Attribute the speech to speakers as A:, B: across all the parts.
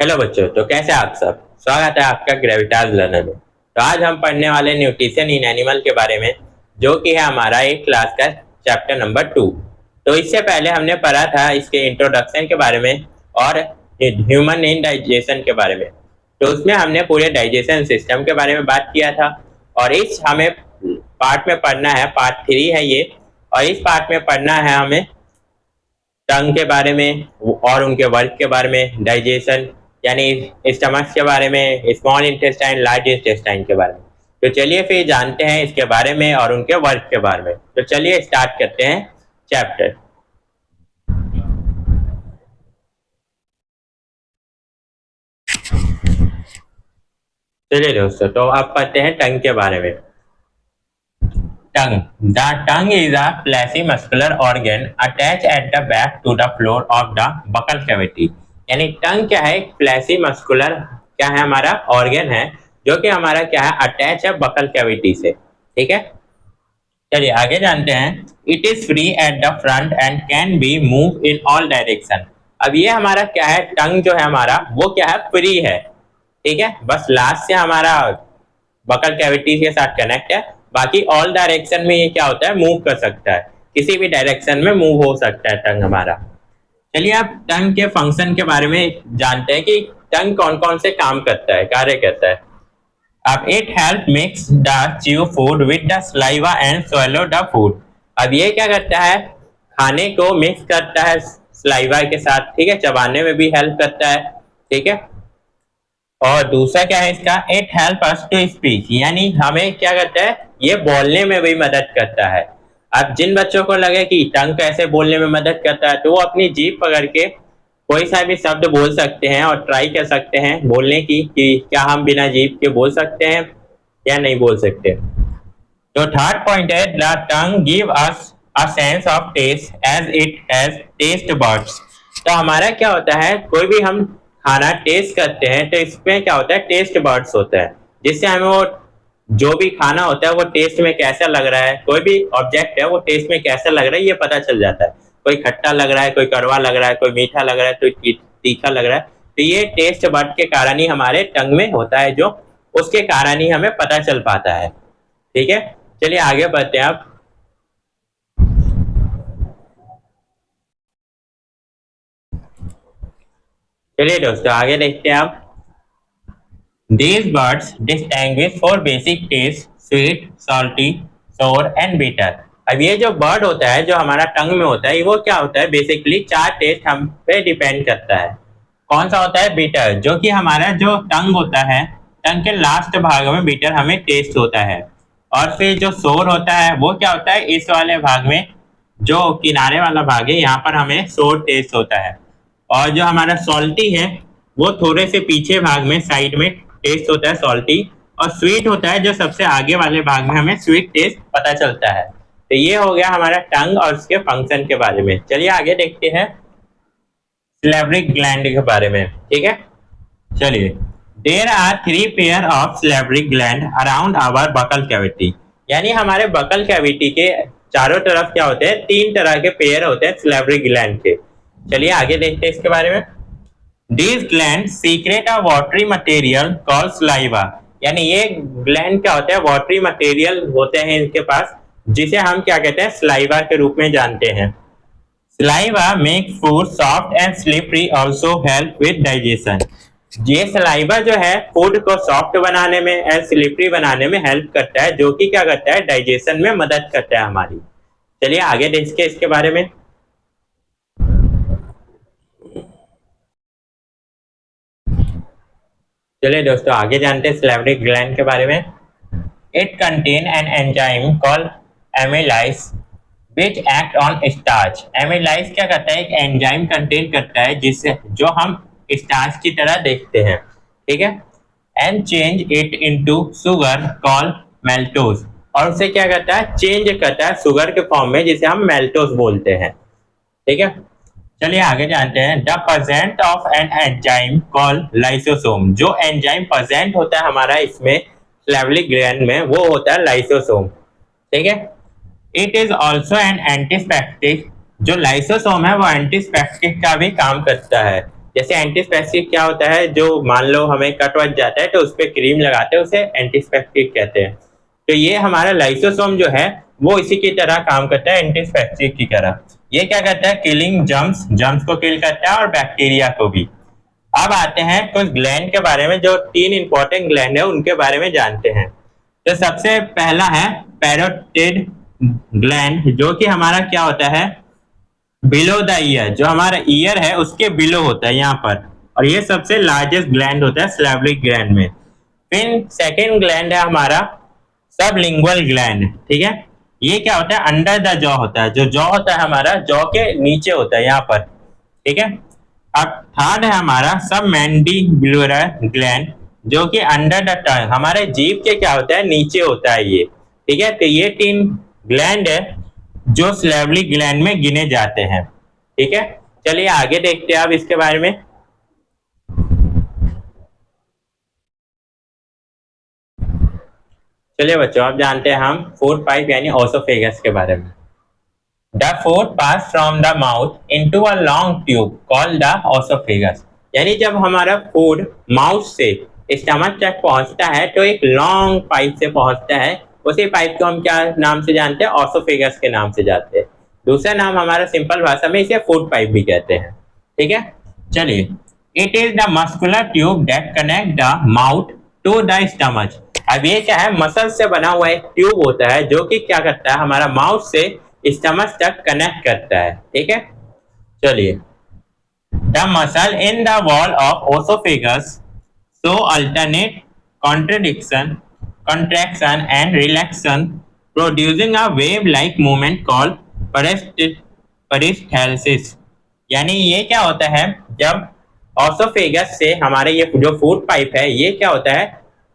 A: Hello बच्चों, तो कैसे आप सब। स्वागत है आपका ग्रेविटास लर्नर में। तो आज हम पढ़ने वाले न्यूट्रिशन इन एनिमल के बारे में, जो कि है हमारा एक क्लास का चैप्टर नंबर 2। तो इससे पहले हमने पढ़ा था इसके इंट्रोडक्शन के बारे में और ह्यूमन इन डाइजेशन के बारे में। तो उसमें हमने पूरे डाइजेशन सिस्टम के बारे में बात किया था। और इस हमें पार्ट में पढ़ना है, पार्ट 3 है ये। और इस पार्ट में पढ़ना है हमें टंग के बारे में और उनके वर्क के बारे में, डाइजेशन यानी स्टमक के बारे में, स्मॉल इंटेस्टाइन, लार्ज इंटेस्टाइन के बारे में। तो चलिए फिर जानते हैं इसके बारे में और उनके वर्क के बारे में। तो चलिए स्टार्ट करते हैं चैप्टर। चलिए दोस्तों, तो अब पढ़ते हैं टंग के बारे में। Tongue. The tongue is a fleshy muscular organ attached at the back to the floor of the buccal cavity. यानी टंग क्या है, एक फ्लैशी मस्कुलर क्या है हमारा ऑर्गन है, जो कि हमारा क्या है अटैच है बकल कैविटी से। ठीक है, चलिए आगे जानते हैं। It is free at the front end can be move in all direction. अब ये हमारा क्या है, टंग जो है हमारा वो क्या है, फ्री है। ठीक है, बस लास्ट से हमारा बकल कैविटी के साथ कनेक्ट है। बाकी ऑल डायरेक्शन में ये क्या होता है, मूव कर सकता है, किसी भी डायरेक्शन में मूव हो सकता है टंग हमारा। चलिए अब टंग के फंक्शन के बारे में जानते हैं कि टंग कौन कौन से काम करता है, कार्य करता है। अब it help mix the chew food with the saliva and swallow the food. अब ये क्या करता है, खाने को मिक्स करता है सलाइवा के साथ। ठीक है, चबाने में भी हेल्प करता है। ठीक है, और दूसरा क्या है इसका, it help us to speak, यानी हमें क्या करता है, ये बोलने में भी मदद करता है। अब जिन बच्चों को लगे कि टंग कैसे बोलने में मदद करता है, तो वो अपनी जीभ पकड़ के कोई सा भी शब्द बोल सकते हैं और ट्राई कर सकते हैं बोलने की कि क्या हम बिना जीभ के बोल सकते हैं या नहीं बोल सकते। तो थर्ड पॉइंट है, the tongue give us a sense of taste as it has taste buds. तो हमारा क्या होता है, कोई भी हम खाना टेस्ट करते हैं तो इसमें क्या होता है, टेस्ट बर्ड्स होता है, जिससे हमें वो जो भी खाना होता है वो टेस्ट में कैसा लग रहा है, कोई भी ऑब्जेक्ट है वो टेस्ट में कैसा लग रहा है ये पता चल जाता है। कोई खट्टा लग रहा है, कोई कड़वा लग रहा है, कोई मीठा लग रहा है, कोई तीखा लग रहा है। तो ये टेस्ट बर्ड के कारण ही हमारे टंग में होता है, जो उसके कारण ही हमें पता चल पाता है। ठीक है, चलिए आगे बढ़ते हैं आप। चलिए दोस्तों आगे देखते हैं आप। These birds distinguish four basic tastes: sweet, salty, sour and bitter. अब ये जो बर्ड होता है, जो हमारा टंग में होता है, वो क्या होता है, बेसिकली 4 टेस्ट हम पे डिपेंड करता है। कौन सा होता है, बिटर, जो कि हमारा जो टंग होता है, टंग के लास्ट भाग में बिटर हमें टेस्ट होता है। और फिर जो सोर होता है वो क्या होता है, इस वाले भाग में, जो किनारे वाला भाग है, यहाँ पर हमें सोर टेस्ट होता है। और जो हमारा सॉल्टी है वो थोड़े से पीछे भाग में साइड में टेस्ट होता है सॉल्टी। और स्वीट होता है जो सबसे आगे वाले भाग में हमें स्वीट टेस्ट पता चलता है। तो ये हो गया हमारा टंग और उसके फंक्शन के बारे में। चलिए आगे देखते हैं सिलेब्रिक ग्लैंड के बारे में। ठीक है, चलिए। देयर आर 3 पेयर ऑफ सिलेब्रिक gland around our buccal cavity. यानी हमारे बकल कैविटी के चारों तरफ क्या होते हैं, 3 तरह के पेयर होते हैं सिलेब्रिक ग्लैंड के। चलिए आगे देखते हैं इसके बारे में। These glands secrete a watery material called saliva। यानी ये ग्लैंड क्या होता है, वाटरी मटेरियल होते हैं इनके पास, जिसे हम क्या कहते हैं, सलाइवा के रूप में जानते हैं। Saliva make food soft and slippery, also help with digestion. ये सलाइवा जो है फूड को सॉफ्ट बनाने में एंड स्लिपरी बनाने में हेल्प करता है, जो कि क्या करता है, डाइजेशन में मदद करता है हमारी। चलिए आगे देखिए इसके बारे में। चलिए दोस्तों आगे जानते हैं सिलेब्रिक ग्लैंड के बारे में। It contain an enzyme called amylase which act on starch. Amylase क्या करता है, एक एंजाइम कंटेन करता है जिससे जो हम स्टार्च की तरह देखते हैं। ठीक है, and change it into sugar called maltose. और उसे क्या करता है, चेंज करता है शुगर के फॉर्म में, जिसे हम मेल्टोज बोलते हैं। ठीक है, चलिए आगे जानते हैं। The present of N enzyme called lysosome. जो एंजाइम प्रेजेंट होता है हमारा इसमें सिलेब्रिक ग्लैंड में, वो होता है लाइसोसोम। ठीक है, इट इज ऑल्सो एन एंटीस्पेप्टिक। जो लाइसोसोम है वो एंटीस्पेप्टिक का भी काम करता है। जैसे एंटीस्पेप्टिक क्या होता है, जो मान लो हमें कट वट जाता है तो उस पर क्रीम लगाते हैं, उसे एंटीस्पेप्टिक कहते हैं। तो ये हमारा लाइसोसोम जो है वो इसी की तरह काम करता है, एंटीस्पेप्टिक की तरह। ये क्या करता है, किलिंग जर्म्स को किल करता है और बैक्टीरिया को भी। अब आते हैं कुछ ग्लैंड के बारे में, जो 3 इंपॉर्टेंट ग्लैंड है उनके बारे में जानते हैं। तो सबसे पहला है पैरोटिड ग्लैंड, जो कि हमारा क्या होता है, बिलो द ईयर, जो हमारा ईयर है उसके बिलो होता है यहाँ पर, और ये सबसे लार्जेस्ट ग्लैंड होता है स्लैवरिक ग्लैंड में। फिर सेकेंड ग्लैंड है हमारा सबलिंगुअल ग्लैंड, ठीक है। ये क्या होता है, अंडर द जॉ होता है, जो जॉ होता है हमारा जॉ के नीचे होता है यहाँ पर, ठीक है। अब थर्ड है हमारा सब मैंडिबुलर ग्लैंड, जो कि अंडर द टंग, हमारे जीभ के क्या होता है, नीचे होता है ये, ठीक है। तो ये 3 ग्लैंड है जो स्लैवरी ग्लैंड में गिने जाते हैं, ठीक है। चलिए आगे देखते हैं अब इसके बारे में। चलिए बच्चों, अब जानते हैं हम फूड पाइप यानी ओसोफेगस के बारे में। The food pass from the mouth into a long tube called the esophagus। यानी जब हमारा फूड माउथ से स्टमक तक पहुंचता है तो एक लॉन्ग पाइप से पहुंचता है, उसी पाइप को हम क्या नाम से जानते हैं, ओसोफेगस के नाम से जानते हैं। दूसरा नाम हमारा सिंपल भाषा में इसे फूड पाइप भी कहते हैं, ठीक है। चलिए, it is the muscular tube that connect the mouth to the stomach. अब ये क्या है, मसल से बना हुआ एक ट्यूब होता है जो कि क्या करता है, हमारा माउथ से स्टमक तक कनेक्ट करता है, ठीक है। चलिए, the muscle in the wall of oesophagus show alternate contraction and relaxation, producing a wave-like movement called peristalsis। यानी ये क्या होता है, जब ओसोफेगस से हमारे ये जो फूड पाइप है, ये क्या होता है,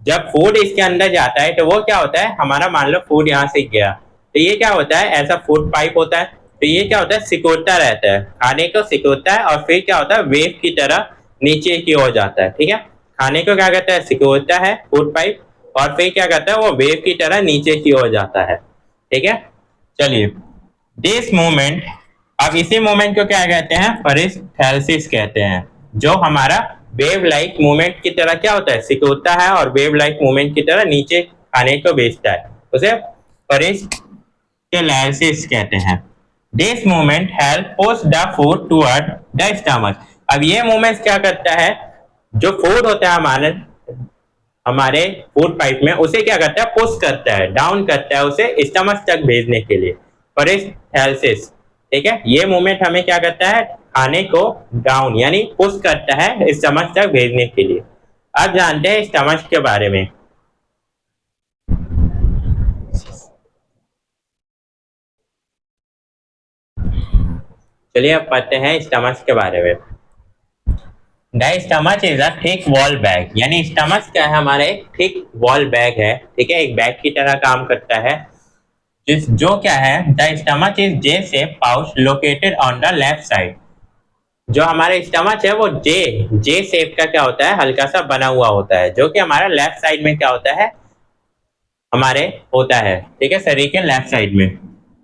A: जब फूड इसके अंदर जाता है तो वो क्या होता है, हमारा मान लो फूड यहाँ से गया तो ये क्या होता है, ऐसा फूड पाइप होता है, तो ये क्या होता है, सिकोड़ता रहता है, खाने को सिकोड़ता है और फिर क्या होता है, वेव की तरह नीचे की ओर जाता है, ठीक है। खाने को क्या करता है, सिकोड़ता है फूड पाइप, और फिर क्या करता है, वो वेव की तरह नीचे की ओर जाता है, ठीक है। चलिए, दिस मूवमेंट, अब इसी मूवमेंट को क्या कहते हैं, पेरिस्टैल्सिस कहते हैं, जो हमारा वेव लाइक मूवमेंट की तरह क्या होता है, सिकोड़ता है और वेव लाइक मूवमेंट की तरह नीचे खाने को भेजता है, उसे पेरिस्टैल्सिस कहते हैं। This movement help push the food toward the stomach. अब ये मूवमेंट क्या करता है, जो फूड होता है हमारे फूड पाइप में, उसे क्या करता है, पुश करता है, डाउन करता है, उसे स्टमक तक भेजने के लिए, पेरिस्टैल्सिस, ठीक है। ये मूवमेंट हमें क्या करता है, खाने को डाउन यानी पुश करता है स्टमक तक भेजने के लिए। अब जानते हैं स्टमक के बारे में। चलिए अब पढ़ते हैं स्टमक के बारे में। The stomach is a thick wall bag, यानी स्टमक क्या है, हमारा एक थिक वॉल बैग है, ठीक है, एक बैग की तरह काम करता है, जो क्या है, the stomach is J shape pouch located on the left side. जो हमारा स्टमक है वो जे शेप का क्या होता है, हल्का सा बना हुआ होता है, जो कि हमारा लेफ्ट साइड में क्या होता है, हमारे होता है, ठीक है, शरीर के लेफ्ट साइड में।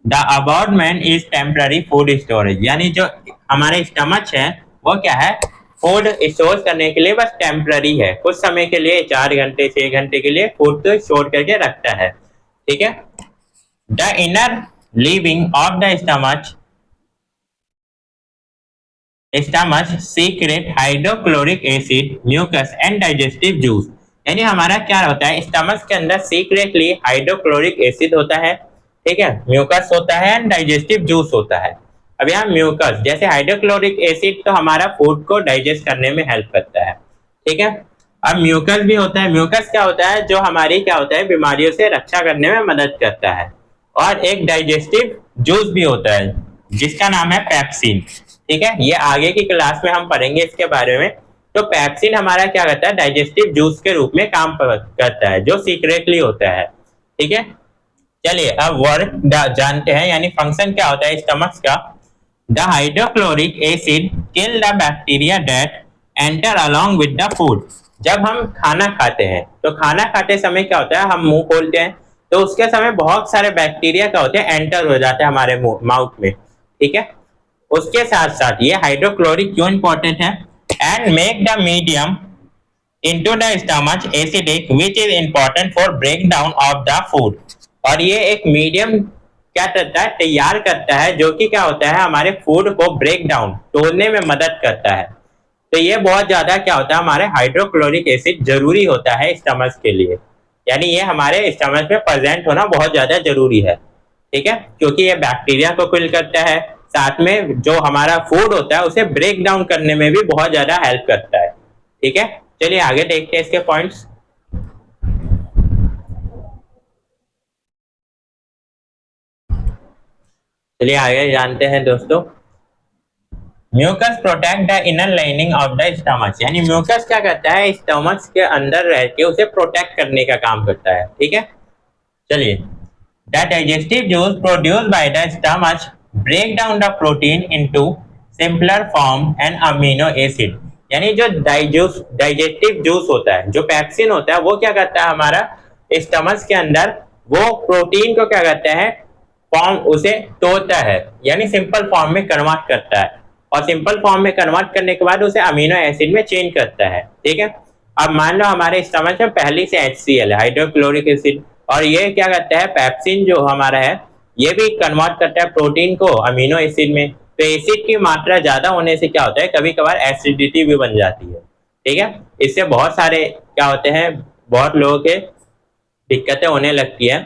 A: The abdomen is temporary food storage, यानी जो हमारे स्टमक है वो क्या है, फूड स्टोर करने के लिए बस टेम्पररी है, कुछ समय के लिए, 4 घंटे 6 घंटे के लिए फूड को स्टोर करके रखता है, ठीक है। The inner living of the stomach secrete hydrochloric acid, mucus and digestive juice. यानी हमारा क्या होता है, स्टमक के अंदर सीक्रेटली हाइड्रोक्लोरिक एसिड होता है, ठीक है, म्यूकस होता है एंड डाइजेस्टिव जूस होता है। अब यहाँ म्यूकस, जैसे हाइड्रोक्लोरिक एसिड तो हमारा फूड को डाइजेस्ट करने में हेल्प करता है, ठीक है। अब म्यूकस भी होता है, म्यूकस क्या होता है, जो हमारी क्या होता है, बीमारियों से रक्षा करने में मदद करता है। और एक डाइजेस्टिव जूस भी होता है जिसका नाम है पेप्सिन, ठीक है, ये आगे की क्लास में हम पढ़ेंगे इसके बारे में। तो पेप्सिन हमारा क्या करता है, डाइजेस्टिव जूस के रूप में काम करता है, जो सीक्रेटली होता है, ठीक है। चलिए अब वर्क जानते हैं, यानी फंक्शन क्या होता है स्टमक का। The hydrochloric acid kill the bacteria that enter along with the food. जब हम खाना खाते हैं तो खाना खाते समय क्या होता है, हम मुंह खोलते हैं तो उसके समय बहुत सारे बैक्टीरिया क्या होते हैं, एंटर हो जाते हैं हमारे माउथ में, ठीक है। उसके साथ साथ ये हाइड्रोक्लोरिक क्यों इंपॉर्टेंट है, and make the medium into the stomach acidic which is important for breakdown of the food। और ये एक मीडियम क्या करता है, तैयार करता है, जो कि क्या होता है हमारे फूड को ब्रेक डाउन तोड़ने में मदद करता है। तो ये बहुत ज्यादा क्या होता है, हमारे हाइड्रोक्लोरिक एसिड जरूरी होता है स्टमक के लिए, यानी ये हमारे स्टमक में प्रेजेंट होना बहुत ज्यादा जरूरी है, ठीक है, क्योंकि ये बैक्टीरिया को किल करता है, साथ में जो हमारा फूड होता है उसे ब्रेक डाउन करने में भी बहुत ज्यादा हेल्प करता है, ठीक है। चलिए आगे देखते हैं इसके पॉइंट्स। चलिए आगे जानते हैं दोस्तों। Mucus protect the inner lining of the stomach, यानी म्यूकस क्या करता है, स्टमक के अंदर रह के उसे प्रोटेक्ट करने का काम करता है, ठीक है। चलिए, the digestive juice produced by the stomach break down the protein into simpler form and amino acid, यानी जो डाइजेस्टिव जूस होता है, जो पैप्सिन होता है, वो क्या करता है हमारा स्टमक के अंदर वो प्रोटीन को क्या करता है, फॉर्म उसे तोड़ता है, यानी सिंपल फॉर्म में कन्वर्ट करता है, और सिंपल फॉर्म में कन्वर्ट करने के बाद उसे अमीनो एसिड में चेंज करता है, ठीक है। अब मान लो हमारे स्टमक में पहले से HCl है, हाइड्रोक्लोरिक एसिड, और ये क्या करता है, पैप्सिन जो हमारा है ये भी कन्वर्ट करता है प्रोटीन को अमीनो एसिड में। तो एसिड की मात्रा ज्यादा होने से क्या होता है, कभी कभार एसिडिटी भी बन जाती है, ठीक है। इससे बहुत सारे क्या होते हैं, बहुत लोगों के दिक्कतें होने लगती है।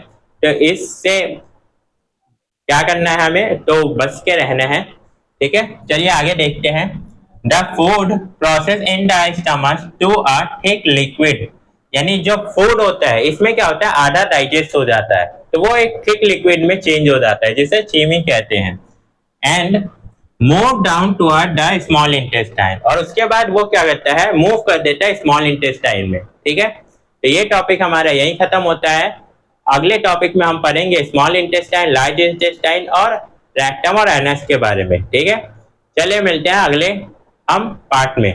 A: तो इससे क्या करना है हमें, तो बच के रहना है, ठीक है। चलिए आगे देखते हैं। The food process in the stomach to a thick liquid, यानी जो फूड होता है इसमें क्या होता है, आधा डाइजेस्ट हो जाता है, तो वो एक थिक लिक्विड में चेंज हो जाता है, जिसे चीमी कहते हैं। And move down toward the small intestine, और उसके बाद वो क्या करता है, मूव कर देता है स्मॉल इंटेस्टाइन में, ठीक है। तो ये टॉपिक हमारा यही खत्म होता है। अगले टॉपिक में हम पढ़ेंगे स्मॉल इंटेस्टाइन, लार्ज इंटेस्टाइन और रेक्टम और एनस के बारे में, ठीक है। चलिए मिलते हैं अगले हम पार्ट में।